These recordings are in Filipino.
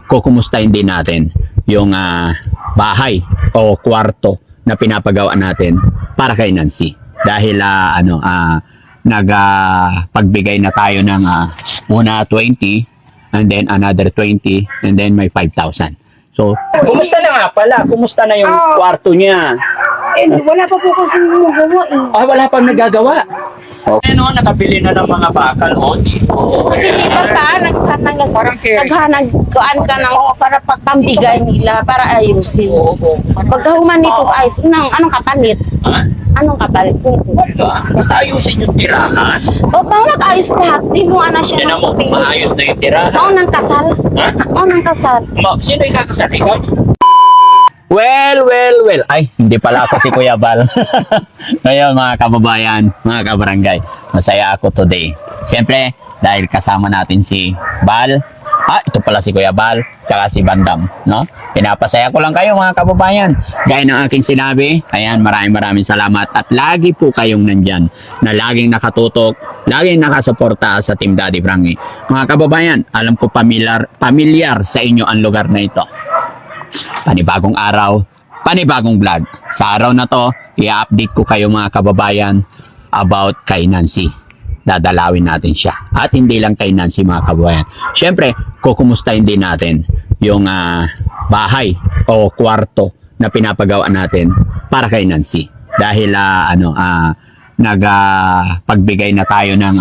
kukumustahin din natin yung bahay o kwarto na pinapagawa natin para kay Nancy. Dahil pagbigay na tayo ng una 20 and then another 20 and then may 5,000. So, kumusta na nga pala? Kumusta na yung kwarto niya? Wala pa po kasi gumagawa eh. Wala pang nagagawa. Okay, no, nakabili na ng mga bakal Kasi iba pa, naghanagkuan ka ng para pambigay nila, para ayusin. Pagkahuman nito ayos, anong kapalit? Ha? Anong kapalit? Wala. Basta ayusin yung tirahan. O, bang ayos lahat? Di mo na siya Yan mo, maayos na yung tirahan. Oo, nang kasal. Ha? Oo, nang kasal. Sino yung kakasal? Ikaw? Well. Ay, hindi pala ako si Kuya Bal. Ngayon mga kababayan, mga kabarangay, masaya ako today. Siyempre, dahil kasama natin si Bal. Ito pala si Kuya Bal, tsaka si Bandam, no? Pinapasaya ko lang kayo mga kababayan. Gaya ng aking sinabi, ayan, maraming salamat. At lagi po kayong nandyan, na laging nakatutok, laging nakasuporta sa Team Daddy Frankie. Mga kababayan, alam ko pamilyar sa inyo ang lugar na ito. Panibagong araw, panibagong vlog. Sa araw na to, i-update ko kayo mga kababayan about kay Nancy. Dadalawin natin siya. At hindi lang kay Nancy mga kababayan. Siyempre, kukumustahin din natin yung bahay o kwarto na pinapagawa natin para kay Nancy. Dahil pagbigay na tayo ng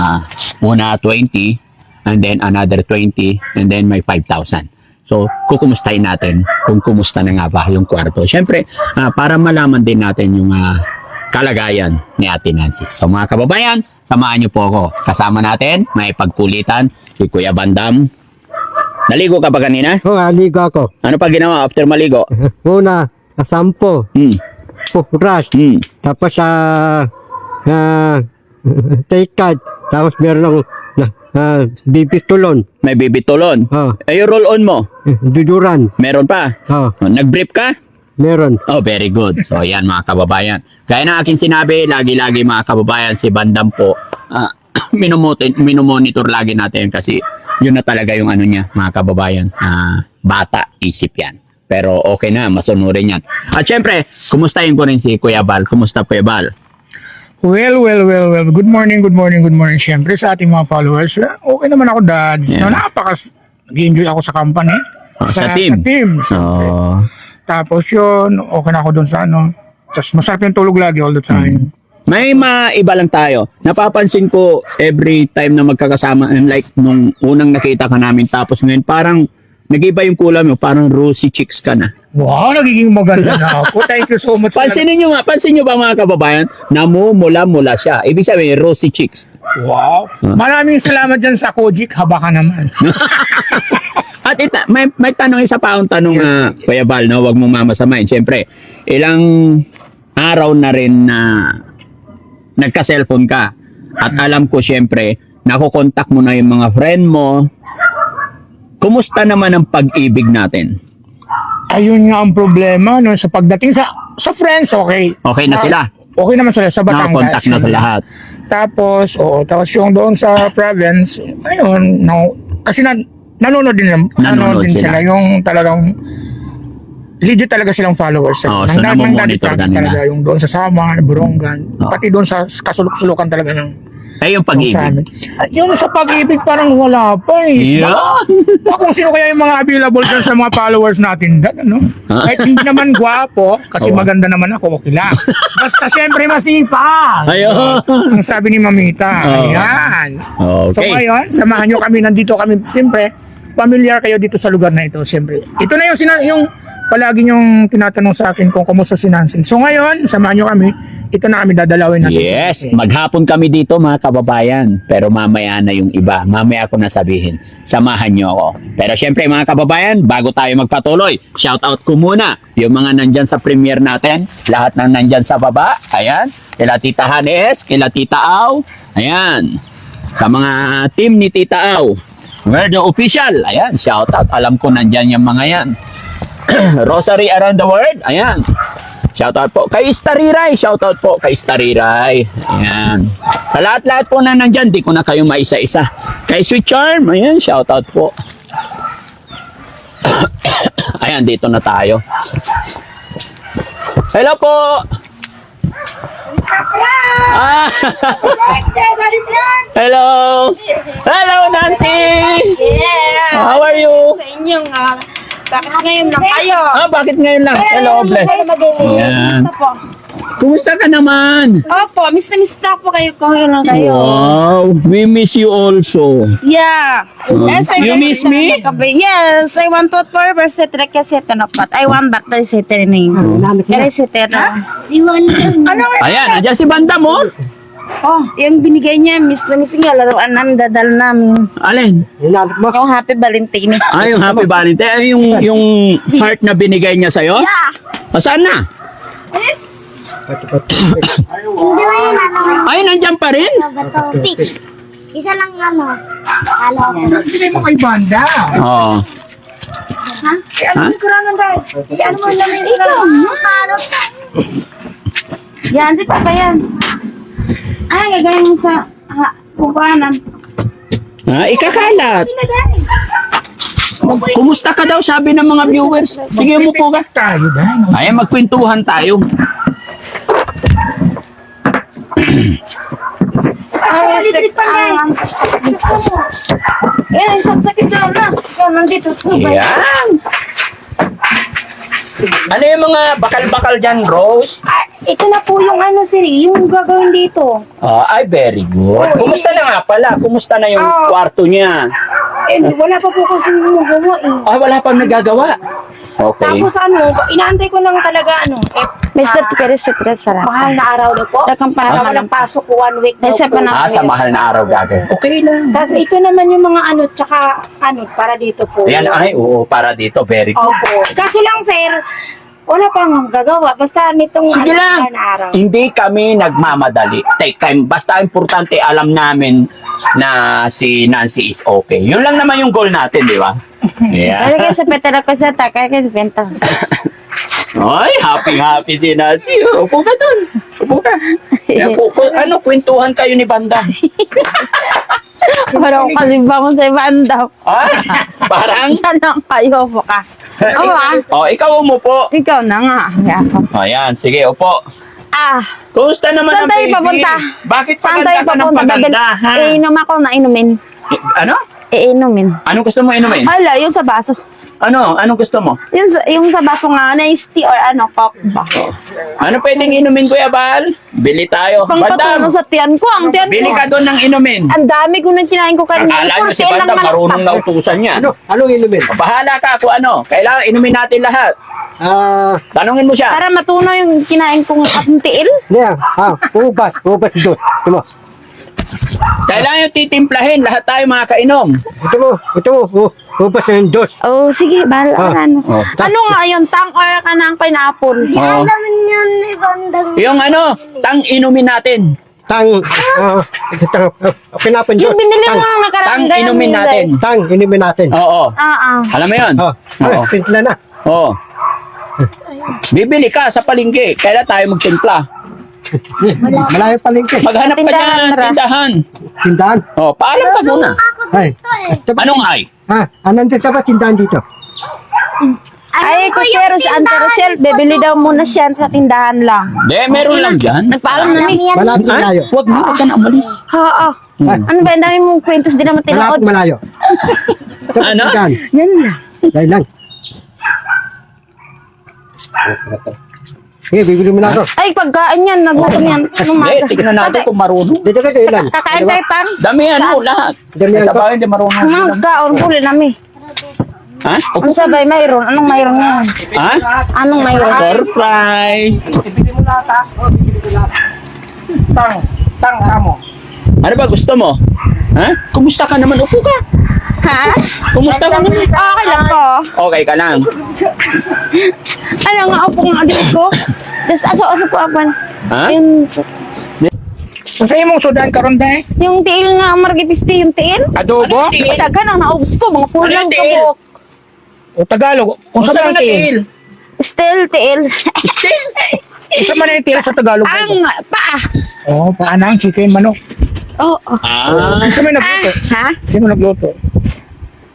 una 20 and then another 20 and then may 5,000. So, kukumustahin natin kung kumusta na nga ba yung kwarto. Siyempre, para malaman din natin yung kalagayan ni Ate Nancy. So, mga kababayan, samahan niyo po ako. Kasama natin, may pagkulitan, si Kuya Bandam. Naligo ka ba kanina? Oo, naligo ako. Ano pa ginawa after maligo? Una, sampo, brush, tapos take card, tapos meron bibitulon. May bibitulon. Ay, roll on mo? Duduran. Meron pa? Nag-brief ka? Meron. Oh, very good. So, yan mga kababayan. Gaya ng aking sinabi, lagi-lagi mga kababayan, si Bandam po, minomonitor lagi natin kasi yun na talaga yung ano niya, mga kababayan. Bata, isip yan. Pero okay na, masunurin yan. At syempre, kumustahin ko rin si Kuya Bal. Kumusta Kuya Bal? Well. Good morning. Siyempre sa ating mga followers. Okay naman ako, Dad. Yeah. Nag-enjoy ako sa company. Sa team. So, tapos yun, okay na ako dun sa ano. Tapos masarap yung tulog lagi all the time. May maiba lang tayo. Napapansin ko every time na magkakasama, and like nung unang nakita ka namin, tapos ngayon parang nag-iba yung kulay mo, parang rosy cheeks ka na. Wow, nagiging maganda na ako. Thank you so much. Pansin nyo ba mga kababayan, namumula-mula siya. Ibig sabihin, rosy cheeks. Wow. Maraming salamat dyan sa Kojik. Haba ka naman. At may tanong, isa pa akong tanong, Kuya Bal, no? Huwag mong mamasamain. Siyempre, ilang araw na rin na nagka-cellphone ka. At alam ko, siyempre, nakukontak mo na yung mga friend mo. Kumusta naman ang pag-ibig natin? Ayun nga ang problema. No? Sa pagdating sa friends, okay. Okay na sila? Okay naman sila sa Batangas. Nakakontak na sa lahat. Tapos yung doon sa province, ayun, kasi nanonood din sila. Yung talagang legit talaga silang followers. So namomonitor ka nila. Talaga yung doon sa Sama, Borongan, pati doon sa kasulok-sulukan talaga ng yung pag-ibig. Yung sa pag-ibig parang wala pa eh. Yeah. Kung sino kaya yung mga available dyan sa mga followers natin, ano? Kahit hindi naman gwapo, kasi maganda naman ako, okay lang. Basta syempre masipag. Ayun. Ang sabi ni Mamita. Ayan. Okay. So ngayon, samahan nyo kami, nandito kami, siyempre, familiar kayo dito sa lugar na ito, siyempre. Ito na yung palagi niyong tinatanong sa akin kung kumusta si Nancy. So ngayon, samahan nyo kami, ito na kami dadalawin natin. Yes, maghapon kami dito mga kababayan. Pero mamaya na yung iba. Mamaya ako na sabihin. Samahan nyo ako. Pero syempre mga kababayan, bago tayo magpatuloy, shout out ko muna yung mga nandyan sa premiere natin. Lahat ng nandyan sa baba. Ayan. Kila Tita Hanes, kila Tita Au. Ayan. Sa mga team ni Tita Au. We're the official. Ayan, shout out. Alam ko nandyan yung mga yan. Rosary around the world. Ayan. Shoutout po kay Stariray. Shoutout po kay Stariray. Ayan. Sa lahat-lahat po na nandyan, di ko na kayo maisa-isa. Kay Sweet Charm. Ayan, shoutout po. Ayan, dito na tayo. Hello po! Ah! Hello! Hello, Nancy! Yeah! How are you? Sa inyong, bakit ngayon lang kayo? Bakit ngayon lang? Hello, bless. Ayan. Kumusta ka naman? Opo, miss na po kayo kung ngayon lang kayo. Wow, we miss you also. Yeah. Yes, You miss me? Yes, I want to forever set kasi tanapat. I want back to set name. Kaya set na. Ano? Ayan, andyan si Banda mo. Oh, yung binigay niya, miss niya, laruan namin, dadal namin. Alin? Hinanap mo. Yung Happy Valentine. Yung Happy Valentine. Yung heart na binigay niya sa'yo? Yeah. Saan na? Yes. Ay, nandyan pa rin? Peach. Isa lang ano. Hindi mo kay Banda. Oo. Ano ko ranan dahil? Ano mo namin sila? Yan, si Papa yan. Ay, gagawin sa kubanan. Ikakalat. Kumusta ka daw, sabi ng mga viewers. Sige, umupo ka. Tayo dahil. Ayan, magkwentuhan tayo. Yan, isang sakit dyan na. Yan, nandito. Ayan. Ano yung mga bakal-bakal dyan, Rose? Ito na po yung ano, sir, yung gagawin dito. Ay, very good. Kumusta na nga pala? Kumusta na yung kwarto niya? Eh, wala pa po kasi gumagawa eh. Wala pang nagagawa. Okay. Tapos ano, inaantay ko lang talaga ano. Mr. Pérez, sarap. Mahal na araw na po. Dakang Para panahon. walang pasok ko 1 week daw Isa po. pa na- Sa mahal na araw gagawin. Okay lang. Tapos ito naman yung mga ano, tsaka ano, para dito po. Ayan, oo, para dito. Very good. Opo. Kaso lang, sir, wala pang gagawa. Basta nitong Sige ano, lang. mahal na araw. Hindi kami nagmamadali. Take time. Basta importante alam namin na si Nancy is okay. Yun lang naman yung goal natin, di ba? Yeah. Lalagay sa petala ko sa takay kay Benta. Ay, happy si Nancy. Upo ka dun. Upo ka. Yan, ano, kwentuhan kayo ni Banda. Parang kalibang sa banda. Ay, parang... Sanang kayo po ka. Oo Ikaw umupo. Ikaw na nga. Yako. Ayan, sige, upo. Kumusta naman Saan ang tayo baby? papunta? Bakit Saan paganda tayo ka ng papunta? paganda, ha? Iinom ako na inumin. Ano? Iinumin. Anong gusto mo inumin? Hala, yung sa baso. Ano? Anong gusto mo? Yung sa baso nga, na tea or ano, coke ba? Ano pwedeng inumin, Kuya Bal? Bili tayo. Pangpatuno sa tiyan ko. Ang tiyan Bili ko. ka doon ng inumin. Ang dami ko nang kinain ko kanina. Akala nyo si Kunti lang Banda marunong na malakpak. utusan niya. Anong inumin? Bahala ka kung ano. Kailangan inumin natin lahat. Tanungin mo siya. Para matunaw yung kinain kong tiil. Yeah, ubas doon. Ito mo, Kailangan yung titimplahin. Lahat tayo makakainom. ubas na yung dos. Oh, sige, bahala ka ano. Oh. Ano nga yun? Tang or ka ng pineapple? Oh. Alam yun ni Bandang. Yung ano, tang inumin natin. Pinapon dos. Yung binili mo ang nakaraan. Tang ganyan inumin nilay. natin. Tang, inumin natin. Oo. Alam mo yun? Oo. Pintla na. Oo. Bibili ka sa palengke. Kailan tayo magtimpla? Malayo palengke. Maghanap ka Tindahan, dyan, Ra. tindahan. Tindahan. Oh, paalam ka muna. Ay, Anong ay? nandun sa ba tindahan dito? Ay, pero si Ante Rochelle, bibili daw muna siya sa tindahan lang. De, meron lang dyan. Nagpaalam na mi. Malapit malayo. Huwag mo, huwag ka na umalis. Oo. Ay, Ano ba, ang dami mong kwentos din naman malapit tinood. malayo. Sa Ano? tindahan. Yan lang. Dahil lang. Sige, bibili mo na ako. Ay, pagkaan yan. Nagutom yan. De, Umaga. tignan natin kung marunong. Dito ka ilan? Kakain tayo pang. Damihan mo lahat. Damihan Sa ko. bahay, hindi marunong. Mga kaon, buli nami. Ha? Ang sabay, mayroon. Anong mayroon yan? Ha? Anong mayroon? Surprise! Ibigay mo lahat ha. Tang mo. Ano ba gusto mo? Ha? Kumusta ka naman? Upo ka. Ha? Kumusta ka naman? Okay lang ko. Okay ka lang. Ano nga upo ng adik ko? Tapos aso-aso po apan. Ha? Kung sa imong sudan karon dahil. Yung tiil nga, margipisti yung tiil. Adobo. Dagan ang naubos ko, mga pulang Ano yung tiil? kabok. O Tagalog. Kung sa man tiil. Still, tiil. Kung sa man tiil sa Tagalog. Ang paa. Oh, paanang chicken manok. Oo. Ah. Sino may nagluto? Ha? Sino nagluto?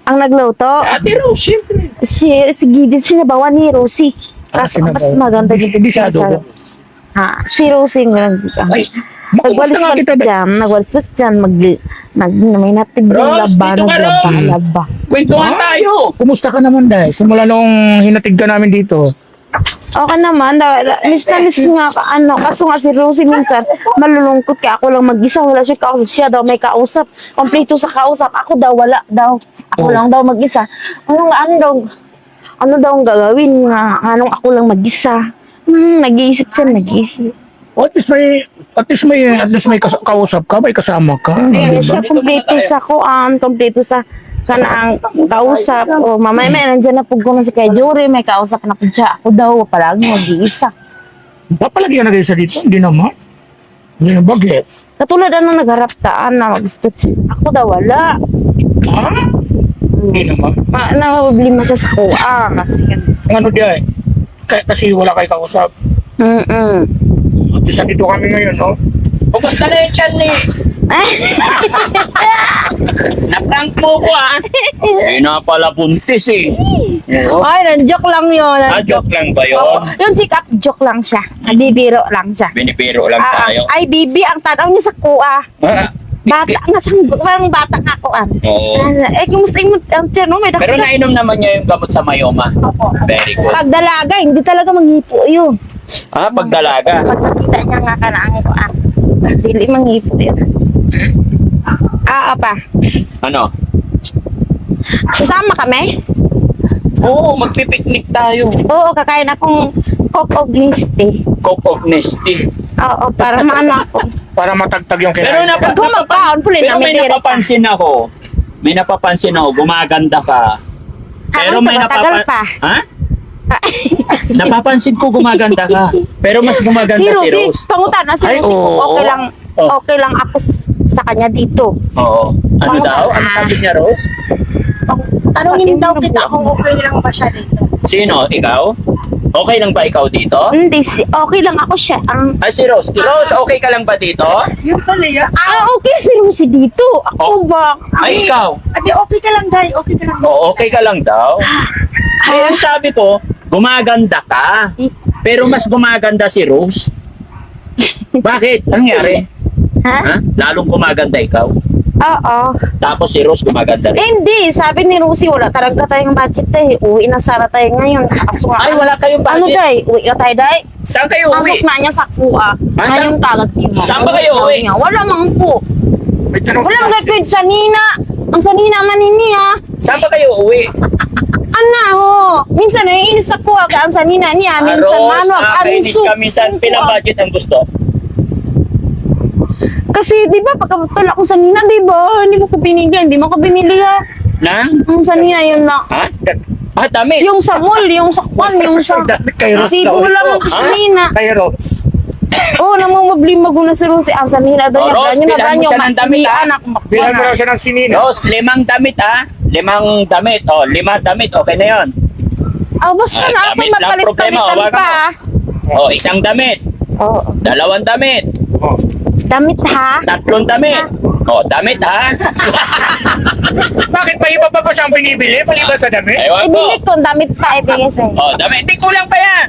Ang nagluto? Ate Rose, siyempre. Si Gidit, sinabawan ni Rosie. Mas sinabaw. maganda Di- di siya adobo. Ha, si Rosie nga. Ay, makamusta nga kita dahil. Nagwalis-walis dyan, may natib ng Rose, laba, dito ka, Rose. laba. Kwentuhan tayo. Kumusta ka naman dahil? Simula nung hinatid ka namin dito. Okay naman, miss na miss nga ka, kaso nga si Rosie minsan, malulungkot kaya ako lang mag-isa, wala siya kausap, siya daw may kausap, kompleto sa kausap, ako daw, wala daw, ako lang daw mag-isa, ano daw ang gagawin nga, anong ako lang mag-isa, nag-iisip siya, nag-iisip. At least may kausap ka, may kasama ka. Hindi siya kompleto sa kuan, kompleto sa kanang kausap, o mamaya may nandiyan na pugko na si kay Jory, may kausap na po siya, ako daw, palagi mag-iisa. Papalagyan na kayo sa dito, hindi naman. Hindi na bagets. Katulad nagharap taan na gusto. Ako daw wala. Ha? Hindi naman. Problema siya sa kuha kasi. Ang ano diya eh. Kasi wala kayo kausap. At least nandito kami ngayon, no? Kumusta na yung chan ni? Na-prank mo ko ah. Hindi na pala buntis eh. Ay, joke lang yun. Joke lang ba yun? Yung check-up, joke lang siya. Bibiro lang siya. Binibiro lang tayo. Ay, bibi, ang tanaw niya sa kuha. Bata nga sa parang bata nga kuha. Oo. Kumusta yung may Pero nainom naman niya yung gamot sa mayoma. Very good. Pag dalaga, hindi talaga maghipo yun. Pagdalaga. Pag nakita niya nga kanaang kuha, dili manghipo yun. Pa. Ano? Sasama kami? Oo, magpipiknik tayo. Oo, kakain akong cup of nesty. Cup of Nesty. Oo, para maano ako. Para matagtag yung Pero kinain. Kung magkaon, pulin Pero na may napapansin ako, gumaganda ka. Pero may matagal pa. Ha? Napapansin ko gumaganda ka. Pero mas gumaganda si Rose. Pangutan na si Ay, Rosie. oo. Okay lang ako sa kanya dito. Oo. Ano daw? Ano sabi niya, Rose? Tanungin daw kita kung okay lang ba siya dito. Sino? Ikaw? Okay lang ba ikaw dito? Hindi, okay lang ako siya. Ay, si Rose. Rose, okay ka lang ba dito? Okay si Rosie dito. Ako ba? Ay, ikaw? Ate, okay ka lang, Day. Okay ka lang. Oo, okay ka lang daw. Ay, ang sabi ko, gumaganda ka. Pero mas gumaganda si Rose. Bakit? Anong nangyari? Ha? Lalong gumaganda ikaw. Oo. Tapos si Rose gumaganda rin. Hindi, sabi ni Rosie, wala talaga tayong budget eh. Uwi na sana tayo ngayon. Kaso nga, Ay, wala kayong Ano, budget. Day? Uwi na tayo, Day? Saan kayo Pasok uwi? na niya sa kuha. saan- Ngayong talat niyo. saan ba kayo uwi? Wala mang po. May tanong Walang si gagawin sa Nina. Ang sa Nina manini ha. Saan ba kayo uwi? Ana ho. Minsan naiinis sa kuha ka ang sa Nina niya. Minsan Rose, manuag. nakakainis ka minsan. Pilang budget ang gusto? Kasi di ba pagkapala ko sa Nina, di ba? Hindi mo ko binili. Hindi mo ko binili ha. Nang? Ang sa Nina yun na. Ha? Damit. Yung sa mall, yung sa kwan, yung sa... Kay Rose Sibo daw lang ito. ang sa Ha? Nina. Kay Rose. Oo, namumablim maguna si Rosie. Ang sa Nina daw Oh, niya. Rose, Ganyan na bilhan mo ganyan. siya ng damit, ha? Anak, Bilang mo raw siya ng sinina. Rose, 5 damit ha? 5 damit. 5 damit. Okay na yon. Basta Ay, na ako damit lang problema, magpalit-palitan hawakan pa. Isang damit. Oo. 2 damit. Oh. Damit ha? 3 damit. Damit ha? Bakit pa iba pa siyang binibili? Maliban sa damit? Ewan ko. Ibili ko, damit pa ibigay sa'yo. Damit. Di kulang pa yan.